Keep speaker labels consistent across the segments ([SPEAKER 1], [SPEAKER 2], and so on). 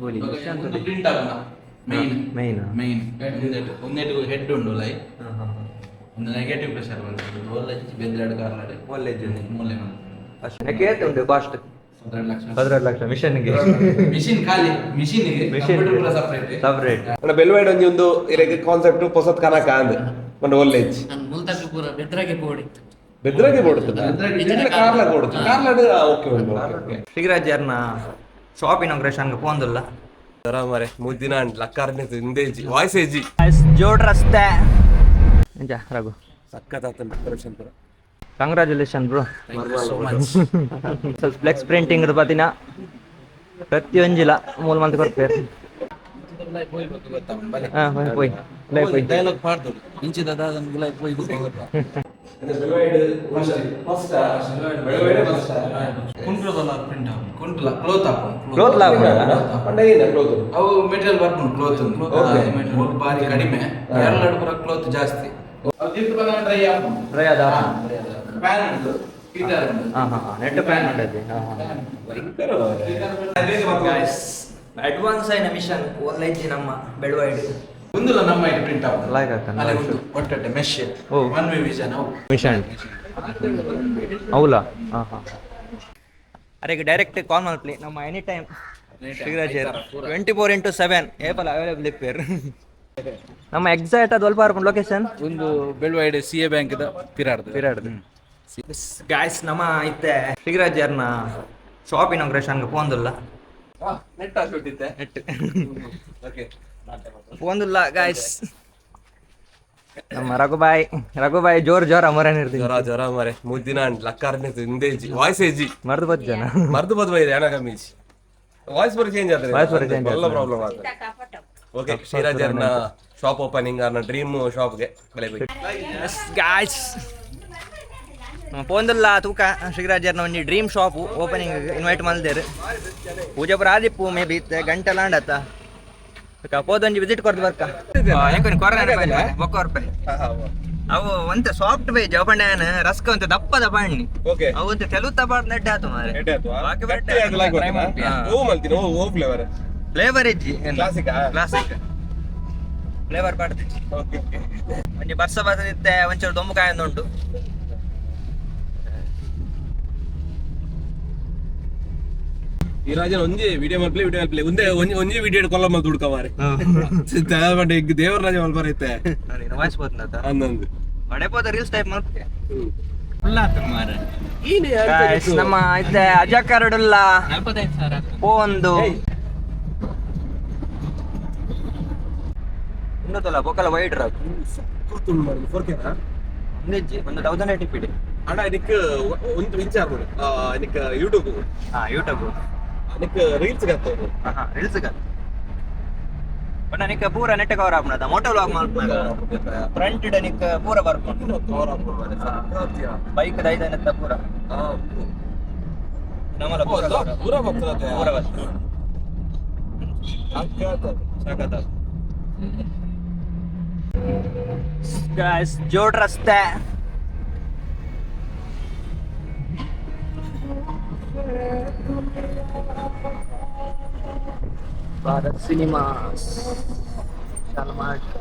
[SPEAKER 1] ಗೋಲಿ
[SPEAKER 2] ಒಂದು ಪ್ರಿಂಟ್ ಆಗೋಣ ಮೇನ್
[SPEAKER 1] ಮೇನ್
[SPEAKER 2] ಮೇನ್ ಒಂದೇಟು ಹೆಡ್ ಉಂಡು ಲೈ ಒಂದು ನೆಗೆಟಿವ್ ಪ್ರೆಷರ್ ಬರ್ತದೆ ಒಳ್ಳೆ ಬೆಂದ್ರಾಡು ಕಾರ್ಲಾಡು
[SPEAKER 1] ಒಳ್ಳೆ
[SPEAKER 2] ಮೂಲೆ
[SPEAKER 1] ಅಷ್ಟೇ ಕೇಳ್ತ ಉಂಟು ಕಾಸ್ಟ್
[SPEAKER 2] 12
[SPEAKER 1] ಲಕ್ಷ ಮಿಷನ್ಗೆ
[SPEAKER 2] ಮಿಷಿನ್ ಖಾಲಿ ಮಿಷಿನ್ಗೆ ಕಂಪ್ಯೂಟರ್
[SPEAKER 1] ಸಪರೇಟ್
[SPEAKER 3] ಬೆಲ್ವೈಡ್ ಒಂದು ಇರಗೆ ಕಾನ್ಸೆಪ್ಟ್ ಪೊಸತ್ ಕನಕ ಅಂದ್ ಒಂದು ಒಳ್ಳೆಜ್
[SPEAKER 4] ಮುಲ್ತಾಕು ಪೂರ ಬೆದ್ರಾಗೆ ಪೋಡಿತ್ತು
[SPEAKER 3] ಬೆದ್ರಾಗೆ ಕೊಡುತ್ತೆ ಕಾರ್ಲ ಕೊಡುತ್ತೆ ಕಾರ್ಲಾಡು ಓಕೆ ಓಕೆ
[SPEAKER 1] ಶ್ರೀರಾಜ್ಯರ್ನ ಶಾಪ್ ಇನಾಗ್ರೇಷನ್ ಪೋಂದುಲ್ಲ
[SPEAKER 3] ಮಾರೆ ಮುದ್ದಿನ ಲಕ್ಕಾರ್ನೆ ಇಂದೇಜಿ ವಾಯ್ಸ್ ಏಜಿ
[SPEAKER 1] ಜೋಡ್ ರಸ್ತೆ ಎಂಜ ರಘು
[SPEAKER 3] ಸಕ್ಕತ್ತಾತ ಡೆಕೋರೇಷನ್ ಪೂರ
[SPEAKER 1] ಕಂಗ್ರಾಚುಲೇಷನ್ ಬ್ರೋ ಸ್ವಲ್ಪ ಫ್ಲೆಕ್ಸ್ ಪ್ರಿಂಟಿಂಗ್ ಪತ್ತಿನ ಪ್ರತಿಯೊಂಜಿಲ್ಲ ಮೂಲ ಮಂತ್ ಕೊಡ್ತೇವೆ போய்
[SPEAKER 2] ಡೈಲಾಗ್ ಪಾಡ್ದೋಡು ಇಂಚಿದ போய் ಕುಂಟ್ಲದಲ್ಲ ಪ್ರಿಂಟ್ ಆகும் ಕುಂಟ್ಲ ಕ್ಲೋತ್ ಆகும்
[SPEAKER 1] ಕ್ಲೋತ್ ಲಾಭ
[SPEAKER 2] ಅವು ಮೆಟೀರಿಯಲ್ ವರ್ಕ್ ಕ್ಲೋತ್ ಮೆಟೀರಿಯಲ್ ಬಾರಿ ಕಡಿಮೆ ಎರಡು ಪೂರ ಕ್ಲೋತ್ ಜಾಸ್ತಿ ಡ್ರೈ ಆದ ಪ್ಯಾನ್ ಉಂಟು ಹೀಟರ್ ಉಂಟು
[SPEAKER 1] ನೆಟ್ ಪ್ಯಾನ್ ಉಂಟು ಅಡ್ವಾನ್ಸ್ ಆಯ್ನ ಮಿಷನ್ ಒಳ್ಳೆಜ್ಜಿ ನಮ್ಮ ಬೆಳವಾಡಿ
[SPEAKER 2] ಒಂದುಲ್ಲ ನಮ್ಮ ಐಟಿ ಪ್ರಿಂಟ್ ಆಗುತ್ತೆ
[SPEAKER 1] ಲೈಕ್ ಹಾಕನ
[SPEAKER 2] ಅಲ್ಲ ಒಂದು ಒಟ್ಟೆ mesh one way vision
[SPEAKER 1] mission ಹೌಲಾ ಅರೆ ಡೈರೆಕ್ಟ್ ಕಾಲ್ ಮಾಡ್ಲಿ ನಮ್ಮ ಎನಿ ಟೈಮ್ ಶ್ರೀರಾಜ್ 24/7 ಏಪಲ್ ಅವೈಲೇಬಲ್ ಇಪ್ಪೇರ್ ನಮ್ಮ ಎಕ್ಸಾಕ್ಟ್ ಅದು ಅಲ್ಪ ಹಾರ್ಕೊಂಡು ಲೊಕೇಶನ್
[SPEAKER 2] ಒಂದು ಬೆಳವಾಡಿ ಸಿ ಎ ಬ್ಯಾಂಕ್
[SPEAKER 1] ಪಿರಾಡ್ದು ಗಾಯ್ಸ್ ನಮ್ಮ ಇತ್ತೆ ಶ್ರೀರಾಜ್ಯರ್ನ ಶಾಪ್ ಇನಾಗ್ರೇಷನ್ ಪೋಂದುಲ್ಲ
[SPEAKER 2] ನೆಟ್ ಹಾಕ್ಬಿಟ್ಟಿದ್ದೆ
[SPEAKER 1] ನೆಟ್
[SPEAKER 2] ಓಕೆ
[SPEAKER 1] ಪೋಂದುಲ್ಲ ಗಾಯ್ಸ್ ನಮ್ಮ ರಘುಬಾಯಿ ಜೋರ್ ಅಮರನ್ ಇರ್ತೀವಿ
[SPEAKER 3] ಜ್ವರ ಮಾರೆ ಮುದ್ದಿನ ಲಕ್ಕಾರ್ನೆ ಇಂದೇಜಿ ವಾಯ್ಸ್ ಏಜಿ
[SPEAKER 1] ಮರ್ದು ಬದ್ ಜನ
[SPEAKER 3] ಮರ್ದು ಬದಲಾಯಿದೆ ಏನ ಕಮ್ಮೀಜ್ ವಾಯ್ಸ್ ಬರ ಚೇಂಜ್ ಆದ್ರೆ ಎಲ್ಲ ಪ್ರಾಬ್ಲಮ್ ಆಗುತ್ತೆ ಓಕೆ ಶ್ರೀರಾಜರ್ನ ಶಾಪ್ ಓಪನಿಂಗ್ ಆರ್ನ ಡ್ರೀಮ್ ಶಾಪ್ಗೆ
[SPEAKER 1] ಗಾಯ್ಸ್ ಪೋಂದುಲ್ಲ ತೂಕ ಶ್ರೀರಾಜರ್ನ ಒಂಜಿ ಡ್ರೀಮ್ ಶಾಪ್ ಓಪನಿಂಗ್ ಇನ್ವೈಟ್ ಮಲ್ದೇರು ಪೂಜೆ ಪುರ ಆದಿಪ್ಪು ಮೇ ಬಿ ಗಂಟೆಲಾಂಡತ್ತ ಪೋದೊಂಜಿ ವಿಸಿಟ್ ಕೊರ್ದು ಬರ್ಕ ಹೆಂಗೆ ಕೊರೋನಾ ಬೊಕ್ಕ ರೂಪಾಯಿ ಅವು ಒಂತ ಸಾಫ್ಟ್ ವೇಜ್ ಅವಣ್ಣ ರಸ್ಕ ಅಂತ ದಪ್ಪದ ಬಣ್ಣಿ ಅವು ಅಂತ ತೆಲು ತಬಾರ್ದು ನೆಡ್ಡೆ ಆತು ಮಾರೆ ಫ್ಲೇವರ್ ಇಜ್ಜಿ ಕ್ಲಾಸಿಕ್ ಫ್ಲೇವರ್ ಪಾಡ್ದೆ ಒಂಜಿ ಬರ್ಸ ಬರ್ತದಿತ್ತೆ ಒಂಚೂರು ದೊಂಬುಕಾಯಿ ಉಂಟು
[SPEAKER 3] ಈ ರಾಜನ್ ಒಂದೇ ವಿಡಿಯೋ ಮಲ್ಪ್ಲೆ ಒಂದೇ ಒಂದೇ ವಿಡಿಯೋ ಕೊಲ್ಲ ಮಲ್ ದುಡ್ಕ ಮಾರೆ ತಗೊಂಡೆ ದೇವರ ರಾಜ ಮಲ್ ಬರೈತೆ
[SPEAKER 1] ವಾಯ್ಸ್ ಬೋತ್ನತ
[SPEAKER 3] ಅನ್ನೊಂದು
[SPEAKER 1] ಬಡೆ ಪೋದ ರೀಲ್ಸ್ ಟೈಪ್ ಮಾಡ್ತೆ ಮಾರೆ
[SPEAKER 3] ಈನೆ
[SPEAKER 1] ನಮ್ಮ ಇತ್ತೆ ಅಜಕರಡುಲ್ಲ
[SPEAKER 4] 45,000
[SPEAKER 1] ಪೋಂದು ಇನ್ನೊತ್ತಲ್ಲ ಬೊಕ್ಕಲ ವೈಡ್ ರಾಕ್
[SPEAKER 3] ಕೂತುಂಡು ಮಾಡಿ ಫೋರ್ಕೆನಾ
[SPEAKER 1] ಒಂದಿಜ್ಜಿ ಒಂದು 1080 ಪಿಡಿ
[SPEAKER 3] ಅಣ್ಣ ಇದಕ್ಕೆ ಒಂದು ವಿಚಾರ ನೋಡಿ ಇದಕ್ಕೆ ಯೂಟ್ಯೂಬ್
[SPEAKER 1] ಯೂಟ್ಯೂಬ್
[SPEAKER 3] ಅದಕ್ಕೆ ರೀಲ್ಸ್ ಗತ್ತೋದು
[SPEAKER 1] ರೀಲ್ಸ್ ಬಟ್ ನನಗೆ ಪೂರ ನೆಟ್ ಕವರ್ ಆಗ್ನದ ಮೋಟೋ ವ್ಲಾಗ್ ಮಾಡ್ತಾಗ ಫ್ರಂಟ್ ನನಗೆ ಪೂರ ಬರ್ಕೊಂಡು ಬೈಕ್ ದೈದನತ್ತ ಪೂರ ನಮ್ಮಲ್ಲ
[SPEAKER 3] ಪೂರ ಬರ್ತದೆ
[SPEAKER 1] ಪೂರ ಬರ್ತದೆ ಸಾಕತ್ತ ಗಾಯ್ಸ್ ಜೋಡ್ ರಸ್ತೆ ಭಾರತ್ ಸಿನಿಮಾಸ್ ಶಾಲ್ಮಾರ್ಟ್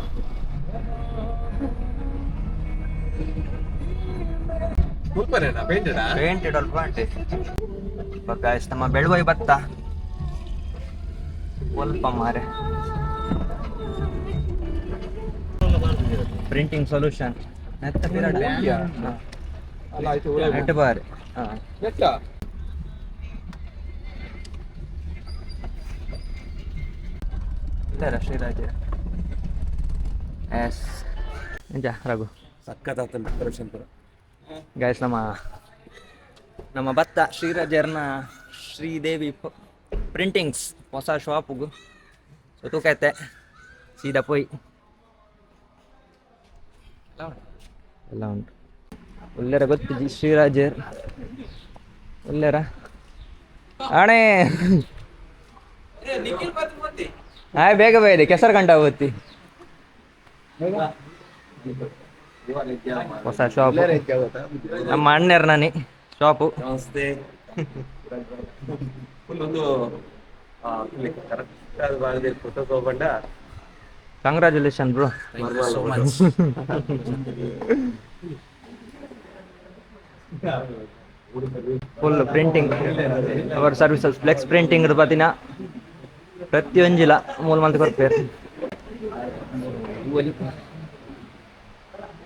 [SPEAKER 3] ಸೂಪರೇನಾ
[SPEAKER 1] ಪೇಂಟೆಡ್ ಅಲ್ಪ ಗಾಯ್ಸ್ ನಮ್ಮ ಬೆಳುವೈ ಭತ್ತ ಸ್ವಲ್ಪ ಮಾರೆ ಪ್ರಿಂಟಿಂಗ್ ಸೊಲ್ಯೂಷನ್ ನೆಟ್ ಬಾರಿ ಶ್ರೀರಾಜ ಎಸ್ ಎಂಜ ರಘು
[SPEAKER 3] ಸಕ್ಕತ್ತಾತ ಡೆಕೋರೇಷನ್ ಪೂರ
[SPEAKER 1] ಗಾಯ್ಸ್ ನಮ್ಮ ಭತ್ತ ಶ್ರೀರಾಜರ್ನ ಶ್ರೀದೇವಿ ಪ್ರಿಂಟಿಂಗ್ಸ್ ಹೊಸ ಶಾಪ್ಗು ಸೊ ತೂಕೈತೆ ಸೀದಾ ಪೋಯ್ ಎಲ್ಲ ಉಂಟು ಒಳ್ಳೆರ ಗೊತ್ತಿದ್ದಿ ಶ್ರೀರಾಜರ್ ಒಳ್ಳೆರ ಅಣೇ ಹಾಯ್ ಬೇಗ ಬೇರೆ ಕೆಸರು ಗಂಟ ಹೋಗ್ತಿ ಹೊಸ ಶಾಪ್ ನಮ್ಮ ಅಣ್ಣರ ನಾನಿ ಶಾಪು
[SPEAKER 3] ನಮಸ್ತೆ ಒಂದು ಕರೆಕ್ಟ್ ಅದು ಮಾಡಿದೆ ಫೋಟೋ ತಗೊಂಡ
[SPEAKER 1] congratulation bro.
[SPEAKER 2] so much.
[SPEAKER 1] Full printing our services flex printing ಪತ್ತಿನ ಪ್ರತಿಯೊಂಜಿಲ ಮೂಲ ಮಂತ್ ಕೊಡ್ತಾರೆ.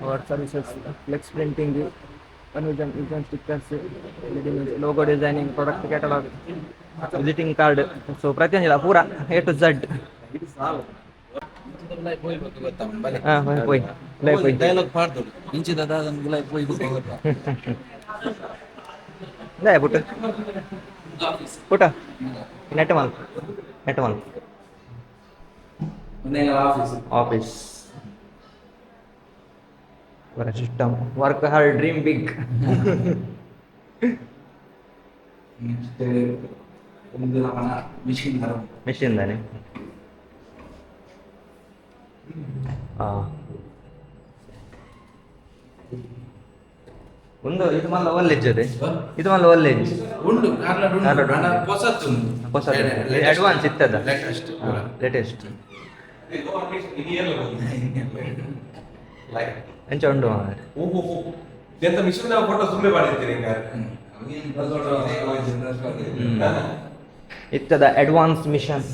[SPEAKER 1] Our services flex printing, conversion stickers, logo designing, product catalogue, visiting card. So ಪ್ರತಿಯೊಂಜಿಲ ಪೂರ A to Z.
[SPEAKER 2] ಡೈಲಾಗ್ ಪಾಡ್ದು ಇಂಚಿದ ದಾದನ್ಗುಲೈ ಪೋಯ್ ಗೊತ್ತಾ
[SPEAKER 1] Dai put. Put. Net one. Office. For a system. Work hard, dream big. Machine dane. ಒಂದು ಇದು ಮಲ್ಲ ಒಳ್ಳೆಜ್ ಅದೇ, ಇದು ಮಲ್ಲ ಒಳ್ಳೆಜ್
[SPEAKER 2] ಉಂಡು ಹೊಸತ್ತು
[SPEAKER 1] ಅಡ್ವಾನ್ಸ್ ಇತ್ತದ
[SPEAKER 2] ಲೇಟೆಸ್ಟ್
[SPEAKER 1] ಲೇಟೆಸ್ಟ್ ಎಂಚ ಉಂಡು
[SPEAKER 3] ಎಂತ ಮಿಷನ್ ಫೋಟೋ ಸುಮ್ಮನೆ ಮಾಡಿರ್ತೀರಿ
[SPEAKER 1] ಇತ್ತದ advance machine.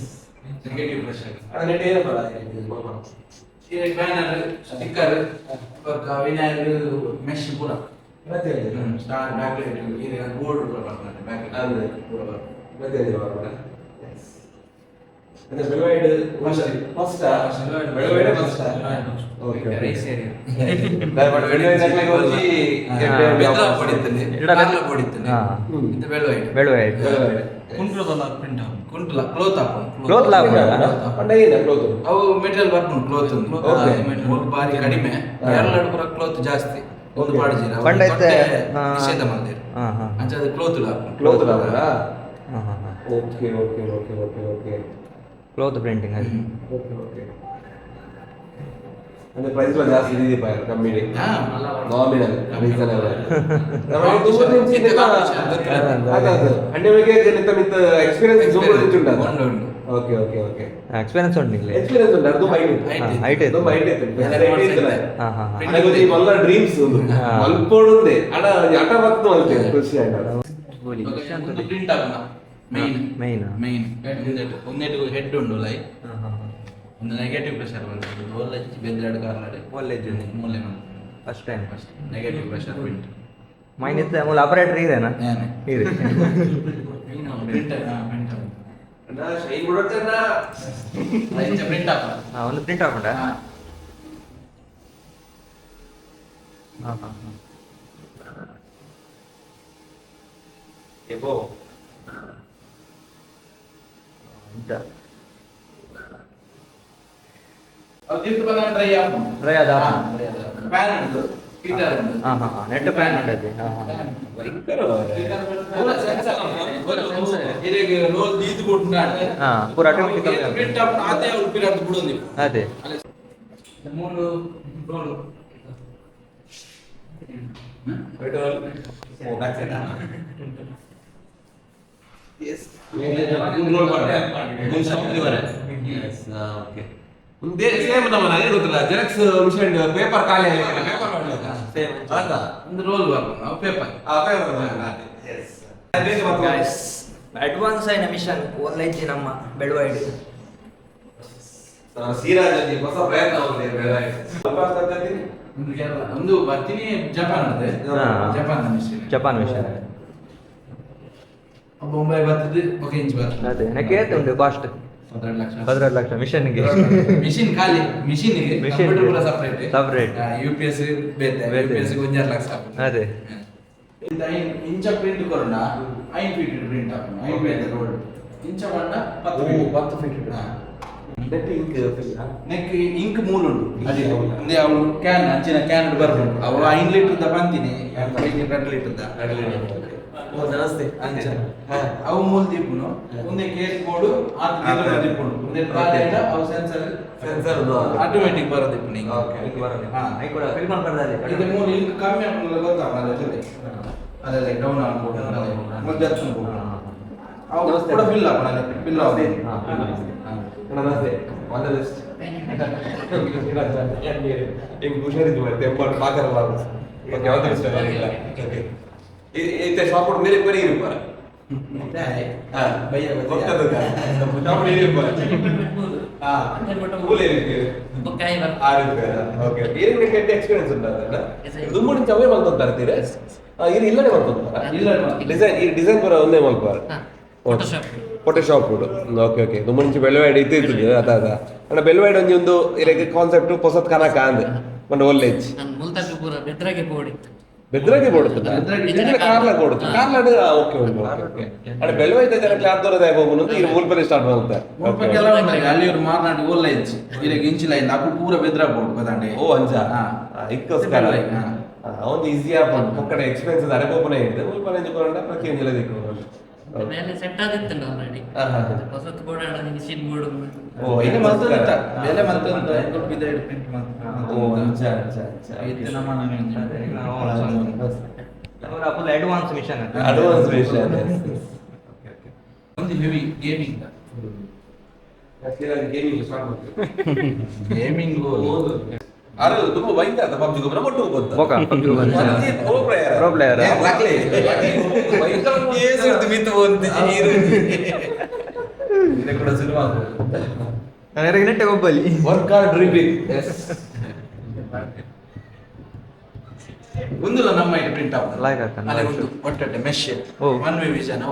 [SPEAKER 2] Banner, sticker, vinyl, mesh ಪೂರ ಸ್ಟಾರ್ ಬ್ಯಾಕ್ ಲೈಟ್ ಬೋರ್ಡ್ ಪೂರ ಬರ್ತದೆ. ಬ್ಯಾಕ್ ಅವು ಮೆಟೀರಿಯಲ್ ವರ್ಕ್ ಕ್ಲೋತ್ ಬಾರಿ ಕಡಿಮೆ, ಎರಡು ಪೂರ ಕ್ಲೋತ್ ಜಾಸ್ತಿ. ಒಂದು ಪಾಡಿಜೀರ ನಿಷೇಧ ಮಾಡಿದ್ರು ಅಂಚೆ ಕ್ಲೋತ್
[SPEAKER 1] ಕ್ಲೋತ್ ಪ್ರಿಂಟಿಂಗ್ ಅದು.
[SPEAKER 3] ಅಂದ್ರೆ ಪ್ರೈಸ್ ಜಾಸ್ತಿ ಇದೀಪ ಕಮ್ಮಿ ನಾಮಿನಲ್ ರೀಸನಬಲ್ అంటే మీకు ఎంత మిత ఎక్స్‌పీరియన్స్ జోబులు ఇచ్చుంటా ఓకే ఓకే ఓకే
[SPEAKER 1] ఎక్స్‌పీరియన్స్ ఉండిಲ್ಲ
[SPEAKER 3] ఎక్స్‌పీరియన్స్ ఉంటా ಅದು ಹೈಟ್ ಅದು ಹೈಟ್ ಇದೆ ನನಗೆ ಮಲ್ಲ ಡ್ರೀಮ್ಸ್ ಒಂದು ಮಲ್ಪೋಡುಂದೆ ಅಡ ಅಟ ಬತ್ತು ಅಲ್ತೆ ಖುಷಿ ಆಯ್ತು
[SPEAKER 2] ಒಂದು ಪ್ರಿಂಟ್ ಆಗುನ ಮೇನ್ ಒಂದೆಟು ಹೆಡ್ ಉಂಡು ಲೈ ಒಂದು ನೆಗೆಟಿವ್ ಪ್ರೆಷರ್ ಬಂತು ಒಳ್ಳೆ ಬೆದ್ರಾಡು ಕಾರ್ಲಾಡೆ
[SPEAKER 1] ಒಳ್ಳೆ
[SPEAKER 2] ಮೂಲೆ
[SPEAKER 1] first time
[SPEAKER 2] negative pressure print
[SPEAKER 1] main ಇತ್ತ ಮೂಲ ಆಪರೇಟರ್ ಇರೇನಾ ಇದೆ
[SPEAKER 2] ಪ್ರಿಂಟ್
[SPEAKER 3] ನಾ ಶೈ ಬಿಡೋತನ
[SPEAKER 2] ಇಂಚ ಪ್ರಿಂಟ್ ಆಪ
[SPEAKER 1] ಒಂದು ಪ್ರಿಂಟ್ ಹಾಕೊಂಡ
[SPEAKER 3] ಏಬೋ
[SPEAKER 1] ಅಂತ
[SPEAKER 2] ಅದು ಗಿಫ್ಟ್ ಬಂದ ಟ್ರೈ ಆಪ ಪ್ಯಾನ್ ಉಂಟು ಹೀಟರ್ ಉಂಟು
[SPEAKER 1] ನೆಟ್ ಪ್ಯಾನ್ ಉಂಟು
[SPEAKER 2] ಇದಕ್ಕೆ ರೋಲ್ ದೀದು ಕೊಟ್ಟು
[SPEAKER 1] ಪೂರ ಆಟೋಮೆಟಿಕ್
[SPEAKER 2] ಪ್ರಿಂಟ್ ಆಪ ಆತೆ ಉಲ್ಪಿರ ಅಂತ ಬಿಡೋದು
[SPEAKER 1] ಅದೇ
[SPEAKER 2] ಮೂರು ರೋಲ್ yes ರೋಲ್ ಮಾಡಿ
[SPEAKER 3] ಓಕೆ ಮುಂದೆ ಸೇಮ್ ನಮ್ಮ ನನಗೆ ಗೊತ್ತಿಲ್ಲ ಜೆರಾಕ್ಸ್ ಮಿಷನ್ ಪೇಪರ್ ಖಾಲಿ ಆಗಿದೆ ಪೇಪರ್ ಮಾಡಲ್ಲ ಸೇಮ್ ಅಲ್ಲ
[SPEAKER 2] ಒಂದು ರೋಲ್ ಬರ್ತದೆ paper
[SPEAKER 3] paper yes
[SPEAKER 1] guys advance ಆಯ್ನ ಮಿಷನ್ ಒಳ್ಳೆಜ್ಜಿ ನಮ್ಮ ಬೆಳವಾಡಿ
[SPEAKER 3] ಸೀರಾಜಲ್ಲಿ ಹೊಸ ಪ್ರಯತ್ನ
[SPEAKER 2] ಒಂದು ಬರ್ತೀನಿ ಜಪಾನ್ ಅದೇ
[SPEAKER 1] ಜಪಾನ್ ಮಿಷನ್
[SPEAKER 2] ಬೊಂಬೈ ಬರ್ತದೆ ఒక ಇಂಚ್ ಬರ್ತದೆ
[SPEAKER 1] ಅದೇ ನಕ್ಕೆ ಉಂಟು ಕಾಸ್ಟ್ 12 ಲಕ್ಷ ಮಿಷನ್ಗೆ
[SPEAKER 2] ಮಿಷಿನ್ ಖಾಲಿ ಮಿಷಿನ್ಗೆ ಕಂಪ್ಯೂಟರ್ ಪೂರ ಸಪರೇಟ್ ಯುಪಿಎಸ್ ಬೇತೆ ಯುಪಿಎಸ್ 1 ಲಕ್ಷ
[SPEAKER 1] ಅದೇ
[SPEAKER 2] ಇಂತ ಇಂಚ ಪ್ರಿಂಟ್ ಕೊರೋಣ 5 ಫೀಟ್ ಪ್ರಿಂಟ್ ಆಪನ 5 ಫೀಟ್ ರೋಡ್ ಇಂಚ ಬಂಡ 10 ಫೀಟ್ ನೆಕ್ ಇಂಕ್ ಮೂಲುಂಡು ಅದೇ ಅಂದ್ರೆ ಅವಳು ಕ್ಯಾನ್ ಅಂಚಿನ ಕ್ಯಾನ್ ಬರ್ಬೋದು ಅವು 5 ಲೀಟರ್ ದ ಬಂತಿನಿ 2 ಲೀಟರ್ ದ
[SPEAKER 3] ನಮಸ್ತೆ
[SPEAKER 2] ಅವು ಮೂಲ ದೀಪುನು ಒಂದೇ ಕೇಸ್ ಬೋರ್ಡು ಆ ಗಿಡ ದೀಪುನು ಒಂದೇ ಕಾಲಿಂದ ಅವು ಸೆನ್ಸರ್ ಆಟೋಮ್ಯಾಟಿಕ್ ಬರೋ ದೀಪುನಿ
[SPEAKER 3] ಓಕೆ ಇದು ಬರೋದು
[SPEAKER 1] ಐ ಕೂಡ ಫಿಲ್ ಮಾಡ್ತಾರೆ
[SPEAKER 2] ಇದು ಮೂಲ ಇಂಕ್ ಕಮ್ಮಿ ಆಗ್ತದೆ ಗೊತ್ತಾಗಲ್ಲ ಅದರಲ್ಲಿ ಅದೆಲ್ಲ ಡೌನ್ ಆಗ್ಬೋದು ಮತ್ತೆ ಹತ್ತು
[SPEAKER 3] ನಮಸ್ತೆ.
[SPEAKER 2] ಕೂಡ ಫಿಲ್ ಹಾಕೋಣ ಫಿಲ್
[SPEAKER 3] ನಮಸ್ತೆ. ನಮಸ್ತೆ. All the best. ಹೆಂಗ್ ಹುಷಾರಿದ್ದು ಮತ್ತೆ ಎಂಬತ್ತು ಪಾಕರಲ್ಲ. Okay all the best. Okay ಇತ್ತೆ ಶಾಪ್ ಮೇರೆ ಬರೀ ಇರುತ್ತಾರೆ.
[SPEAKER 2] ಭಯ್ಯ
[SPEAKER 3] ಗೊತ್ತದ ಶಾಪ್ ಮೇರೆ ಇರುತ್ತಾರೆ. ಮೂಲೆ ಇರುತ್ತೆ. ಓಕೆ ಏನೇನು ಕೆಟ್ಟ ಎಕ್ಸ್ಪೀರಿಯನ್ಸ್ ಉಂಟಲ್ಲ ದುಮ್ಮಡಿ ಚವೇ ಮಲ್ಕೊಂತಾರೆ ತೀರ ಇದು ಇಲ್ಲನೇ ಮಲ್ಕೊಂತಾರ
[SPEAKER 2] ಇಲ್ಲ
[SPEAKER 3] ಡಿಸೈನ್ ಈ ಡಿಸೈನ್ ಪೂರ ಒಂದೇ ಮಲ್ಪಾರ ಫೋಟೋಶಾಪ್ ಕೂಡ ಓಕೆ ಓಕೆ ದುಮ್ಮಡಿ ಬೆಳವಾಡಿ ಇತ್ತಿರ್ತದೆ ಅದ ಅಣ್ಣ ಬೆಳವಾಡಿ ಒಂದು ಇದಕ್ಕೆ ಕಾನ್ಸೆಪ್ಟ್ ಹೊಸತ್ ಕನಕ ಅಂದ್ ಒಂದು ಒಳ್ಳೆಜ್
[SPEAKER 4] ನಾನು ಮುಲ್ತಾಗಿ ಪೂರ ಬೆದ್ರಾಗೆ ಬೋಡಿತ್ತು
[SPEAKER 3] ಬೆದ್ರಾಗಿ ಕೊಡುತ್ತದೆ ಕಾರ್ಲ ಕೊಡುತ್ತೆ ಕಾರ್ಲಾಡು ಓಕೆ ಓಕೆ ಓಕೆ ಅಣ್ಣ ಬೆಳವಾಡಿ ಜನ ಕ್ಲಾಸ್ ದೊರದಾಯ ಹೋಗುನು ಇದು ಮೂಲ್ಪಲ್ಲಿ ಸ್ಟಾರ್ಟ್ ಮಾಡ್ತಾರೆ
[SPEAKER 2] ಅಲ್ಲಿ ಇವ್ರು ಮಾರ್ನಾಡಿ ಓಲ್ಲ ಇಚ್ಚಿ ಇದಕ್ಕೆ ಇಂಚಿಲ್ಲ ಇಲ್ಲ ಅಪ್ಪು ಪೂರ ಬೆದ್ರ ಬೋರ್ಡ್ ಬದಾಂಡೆ
[SPEAKER 3] ಓ ಅಂಜ ಇಕ್ಕೋಸ್ಕರ ಅವನು ಈಸಿ ಆಗ್ಬೋದು ಪಕ್ಕಡೆ ಎಕ್ಸ್ಪೆನ್ಸಸ್ ಅರೆಬೋಪನೆ ಇದೆ ಮೂಲ್ಪಲ್ಲಿ ಎಂಜುಕೊಂಡ ಪ್ರತಿಯೊಂದು ಇಲ್ಲದಿಕ್ಕು
[SPEAKER 4] ಮೇಲೆ ಸೆಟ್ ಆದಿತ್ತು ಆಲ್ರೆಡಿ ಹೊಸತು ಬೋರ್ಡ್ ಮಿಷಿನ್ ಬೋರ್ಡ್
[SPEAKER 3] ಓ ಇದು
[SPEAKER 2] ಮತ್ತೊಂದ ಬೆಲೆ ಮತ್ತೊಂದು ಬಿದ ಪ್ರಿಂಟ್
[SPEAKER 3] ಓ ಅಂಜ ಅಂಜ ಅಂಜ
[SPEAKER 2] ಇದು ನಮ್ಮ
[SPEAKER 1] ಫುಲ್ ಅಡ್ವಾನ್ಸ್ ಮಿಷನ್
[SPEAKER 3] ಅಡ್ವಾನ್ಸ್ ವಿಷಯ
[SPEAKER 2] ಒಂದು ಹೆವಿ ಗೇಮಿಂಗ್ ಗೇಮಿಂಗ್
[SPEAKER 3] ಅದು ತುಂಬಾ ವೈದ್ಯ ಅದ ಪಬ್ಜಿ ಗೊಬ್ಬರ ಮೊಟ್ಟು ಗೊತ್ತ
[SPEAKER 1] ಓಕೆ Pro player.
[SPEAKER 2] ಕೂಡ ಸಿನಿಮಾ
[SPEAKER 1] ನೆಟ್ಟೆ ಒಬ್ಬಲಿ
[SPEAKER 3] ವರ್ಕ್ ಆರ್ ಡ್ರೀಮಿಂಗ್
[SPEAKER 2] ಒಂದಿಲ್ಲ ನಮ್ಮ ಇದು ಪ್ರಿಂಟ್ ಔಟ್
[SPEAKER 1] Like ಹಾಕ್ತಾನೆ.
[SPEAKER 2] ಅಲ್ಲೇ ಒಂದು ಒಟ್ಟೆ ಮೆಶ್
[SPEAKER 1] ಓ.
[SPEAKER 2] ಒನ್ ವೇ ವಿಷನ್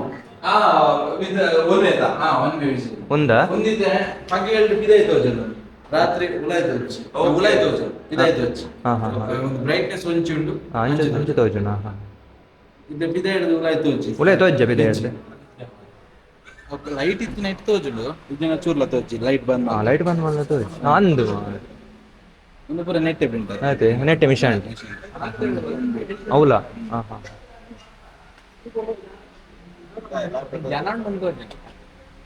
[SPEAKER 3] ವಿತ್ ಒಳ್ಳೆದ
[SPEAKER 2] ಒನ್ ವೇ ವಿಷನ್
[SPEAKER 1] ಒಂದಾ
[SPEAKER 2] ಒಂದಿದ್ದೆ ಪಗ್ಗೆ ಹೇಳಿಟ್ಟು ಇದಾಯ್ತು ಜನ ರಾತ್ರಿ ಉಲಾಯ್ತು వచ్చి ಉಲಾಯ್ತು వచ్చి ಇದಾಯ್ತು వచ్చి
[SPEAKER 1] ಹಾ ಹಾ
[SPEAKER 2] ಒಂದು ಬ್ರೈಟ್ನೆಸ್ ಒಂಚಿ ಉಂಟು
[SPEAKER 1] ಅಂಚೆ ತೋಜುನ ಹಾ
[SPEAKER 2] ಇದು ಬಿದ ಹಿಡಿದು ಉಲಾಯ್ತು వచ్చి
[SPEAKER 1] ಉಲೆ ತೋಜ್ಜ ಬಿದೆ ಹೇಳ್ದೆ
[SPEAKER 2] ಲೈಟ್ ಇತ್ತು ನೈಟ್ ತೋಜುಂಡು ಇದನ್ನ ಚೂರ್ಲ ತೋಜಿ ಲೈಟ್ ಬಂದ್
[SPEAKER 1] ಹಾ ಲೈಟ್ ಬಂದ್ ಮಾಡಲ ತೋಜ್ ಅಂದು
[SPEAKER 2] ಒಂದು ಪೂರ ನೆಟ್ಟೆ ಪ್ರಿಂಟ್
[SPEAKER 1] ಆಯ್ತು ನೆಟ್ಟೆ ಮಿಷನ್ ಅವಲ ಹಾ ಹಾ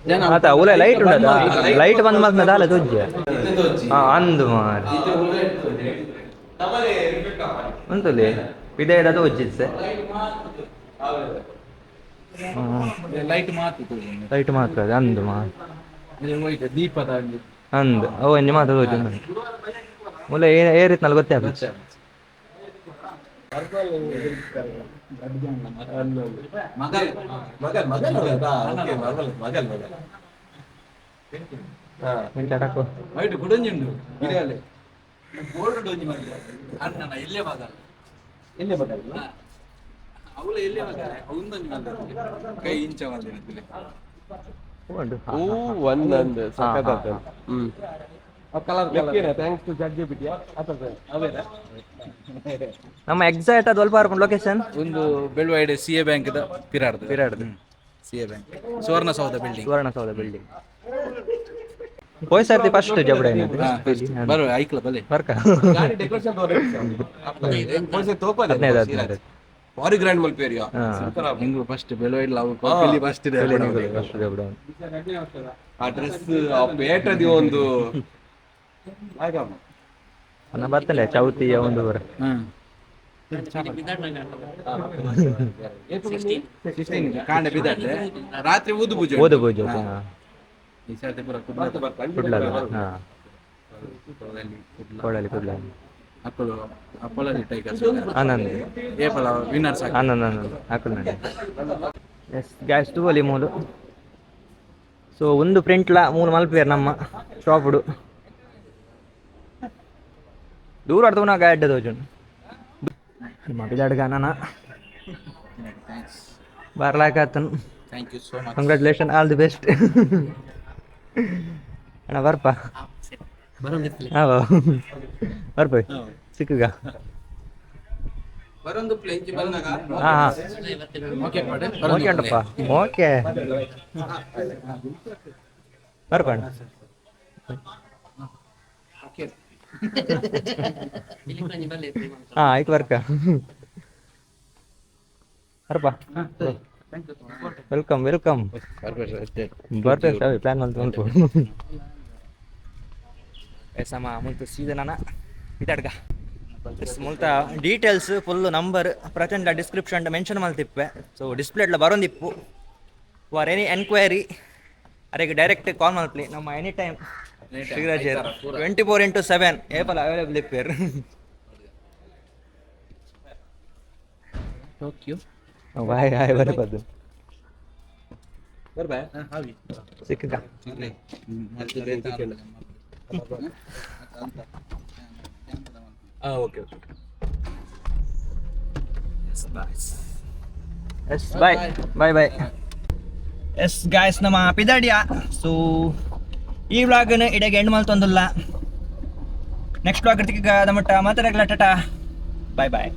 [SPEAKER 2] ಜನ
[SPEAKER 1] ಆತ ಉಲೆ ಲೈಟ್ ಉಂಟದ ಲೈಟ್ ಬಂದ್ ಮಾಡ್ನ ದಾಲ ತೋಜ್ಜ
[SPEAKER 2] ಇದು ತೋಜಿ
[SPEAKER 1] ಹಾ ಅಂದು ಮಾರ್
[SPEAKER 2] ಇದು ಉಲಾಯ್ತು
[SPEAKER 3] ನಮ್ಮನೆ ರಿಪೀಟ್ ಮಾಡಿ
[SPEAKER 1] ಅಂತಲೇ ವಿದೇಯದ ತೋಜ್ಜಿದ್ಸೆ
[SPEAKER 2] ಲೈಟ್ ಮಾತು ತೋಜಿ
[SPEAKER 1] ಲೈಟ್ ಮಾತ್ರ ಅದು ಅಂದು ಮಾರ್
[SPEAKER 2] ಇದು ಹೋಯ್ತು ದೀಪದ ಅಲ್ಲಿ
[SPEAKER 1] ಅಂದು ಅವ ಒಂಜಿ ಮಾತ್ರ ತೋಜು ಮುಲೆ ಏರಿತ್ನಲ್ಲ ಗೊತ್ತೇ ಆಗುತ್ತೆ
[SPEAKER 2] ಮಗಲ್
[SPEAKER 3] ಮಗಲ್ ಮಗಲ್ ಓಕೆ ಮಗಲ್ ಮಗಲ್ ಮಗಲ್ ಹಾ
[SPEAKER 1] ಹಾಕೋ
[SPEAKER 2] ವೈಟ್ ಗುಡಂಜುಂಡು ಇಡಲೆ ಬೋರ್ಡ್ ಡೋಂಜಿ ಮಾಡಿದ ಅಣ್ಣನ ಇಲ್ಲೇ ಮಗ
[SPEAKER 3] ಇಲ್ಲೇ ಮಗಲ್
[SPEAKER 2] ಅವಳ ಇಲ್ಲೇ ಮಗ ಅವನೊಂದು ಮಾಡಿದ ಕೈ ಇಂಚ ಮಾಡಿದ
[SPEAKER 1] ಉಂಟು
[SPEAKER 3] ಓ ಒಂದೊಂದು ಸಖತ್
[SPEAKER 2] colour
[SPEAKER 3] thanks to chat GPT ಅವೇನಾ
[SPEAKER 1] ನಮ್ಮ ಎಕ್ಸಾಕ್ಟ್ ಅದು ಅಲ್ಪ ಹಾರ್ಕೊಂಡು ಲೊಕೇಶನ್
[SPEAKER 2] ಒಂದು ಬೆಳ್ವಾಡಿ ಸಿಎ ಬ್ಯಾಂಕ್ ಪಿರಾಡ್ದು CA bank Suvarna Soudha building
[SPEAKER 1] Suvarna Soudha building ಹೋಯ್ ಸರ್ತಿ ಫಸ್ಟ್ ಜಬಡ
[SPEAKER 2] ಬರುವ ಐಕ್ಲ ಬಲೆ
[SPEAKER 1] ಬರ್ಕ
[SPEAKER 3] ಗಾಡಿ ಡೆಕೋರೇಷನ್ ತೋರಿಸಿ ತೋಪದೆ
[SPEAKER 1] 15
[SPEAKER 3] ಭಾರಿ ಗ್ರ್ಯಾಂಡ್ ಮಲ್ಪೇರಿಯಾ
[SPEAKER 2] ಹೆಂಗು ಫಸ್ಟ್ ಬೆಳ್ವಾಡಿ ನಾವು ಕೊಪ್ಪಲಿ ಫಸ್ಟ್ ಇದೆ
[SPEAKER 1] ಫಸ್ಟ್ ಜಬಡ
[SPEAKER 3] ಆ ಡ್ರೆಸ್ ಆ ಪೇಟದಿ ಒಂದು
[SPEAKER 1] ಅನ್ನ ಬರ್ತಲೆ ಚೌತಿಯ ಒಂದು ಬರ
[SPEAKER 2] ಕಾಂಡೆ ಬಿದ್ದಾಡ್ರೆ ರಾತ್ರಿ ಊದು ಪೂಜೆ
[SPEAKER 1] ಓದು ಪೂಜೆ
[SPEAKER 2] ಈ ಸರ್ತಿ ಪೂರ
[SPEAKER 1] ಕುಡ್ಲಲ್ಲ ಹಾ ಕೊಡಲಿ ಕುಡ್ಲಲ್ಲಿ
[SPEAKER 2] ಮಕ್ಕಳು ಅಪ್ಪಳಲ್ಲಿ ಟೈಗರ್ಸ್
[SPEAKER 1] ಆನಂದ್
[SPEAKER 2] ಏಪಲ ವಿನ್ನರ್ಸ್
[SPEAKER 1] ಆನಂದ್ ಆನಂದ್ ಹಾಕೊಂಡು ನೋಡಿ ಎಸ್ ಗ್ಯಾಸ್ ತೂವಲಿ ಮೂಲು ಸೊ ಒಂದು ಪ್ರಿಂಟ್ಲ ಮೂಲು ಮಲ್ಪೇರು ನಮ್ಮ ಶಾಪುಡು ದೂರ ಆಡ್ತವ ನಾ ಗಾಡಿ ತೋಜು ಮಗದಾಡ್ಗ ನಾನ ಬರ್ಲಾಕತ್ತನು
[SPEAKER 2] thank you so much
[SPEAKER 1] congratulation all the best ಅಣ್ಣ ಬರ್ಪ ಹಾವ ಬರ್ಪ ಸಿಕ್ಕಗ
[SPEAKER 2] ಬರೊಂದು ಪ್ಲೇಂಜ್ ಬಂದಾಗ
[SPEAKER 1] ಹಾ ಹಾ
[SPEAKER 2] ಓಕೆ ಮಾಡಿ
[SPEAKER 1] ಓಕೆ ಉಂಟಪ್ಪ ಓಕೆ ಬರ್ಪ ಅಣ್ಣ
[SPEAKER 2] ಓಕೆ
[SPEAKER 1] ಹಾ ಆಯ್ತು ವರ್ಕ ಬರ್ಪ ವೆಲ್ಕಮ್ ವೆಲ್ಕಮ್ ಬರ್ತೇವೆ ಪ್ಲಾನ್ ಅಂತ ಉಂಟು ಎಸಮ ಮುಂತು ಸೀದಾ ನಾನು ಇದಾಡ್ಗ ಮುಲ್ತ ಡೀಟೇಲ್ಸ್ ಫುಲ್ ನಂಬರ್ ಪ್ರತಿಯೊಂದು ಡಿಸ್ಕ್ರಿಪ್ಷನ್ ಮೆನ್ಷನ್ ಮಾಡ್ತಿಪ್ಪೆ ಸೊ ಡಿಸ್ಪ್ಲೇಡ್ಲ ಬರೋಂದಿಪ್ಪು ಫಾರ್ ಎನಿ ಎನ್ಕ್ವೈರಿ ಅರೆಗೆ ಡೈರೆಕ್ಟ್ ಕಾಲ್ ಮಾಡ್ಲಿ ನಮ್ಮ ಎನಿ ಟೈಮ್ ಶ್ರೀರಾಜ್ 24/7 ಏಪಲ್ ಅವೈಲೇಬಲ್ ಇಪ್ಪೇರು ಬಾಯ್ ಹಾಯ್ ಬರಬಾರ್ದು ಸಿಕ್ಕ
[SPEAKER 3] okay
[SPEAKER 1] yes bye bye bye yes guys ನಮ್ಮ ಪಿದಾಡಿಯ ಸೊ ಈ ವ್ಲಾಗ್ನ ಇಡೆಗೆ ಎಂಡ್ ಮಾಡ್ತೊಂದಿಲ್ಲ ನೆಕ್ಸ್ಟ್ ವ್ಲಾಗ್ ಇರ್ತಿಗೆ ಮಟ್ಟ ಮಾತಾಡಕ್ಲ ಟಾಟಾ ಬಾಯ್ ಬಾಯ್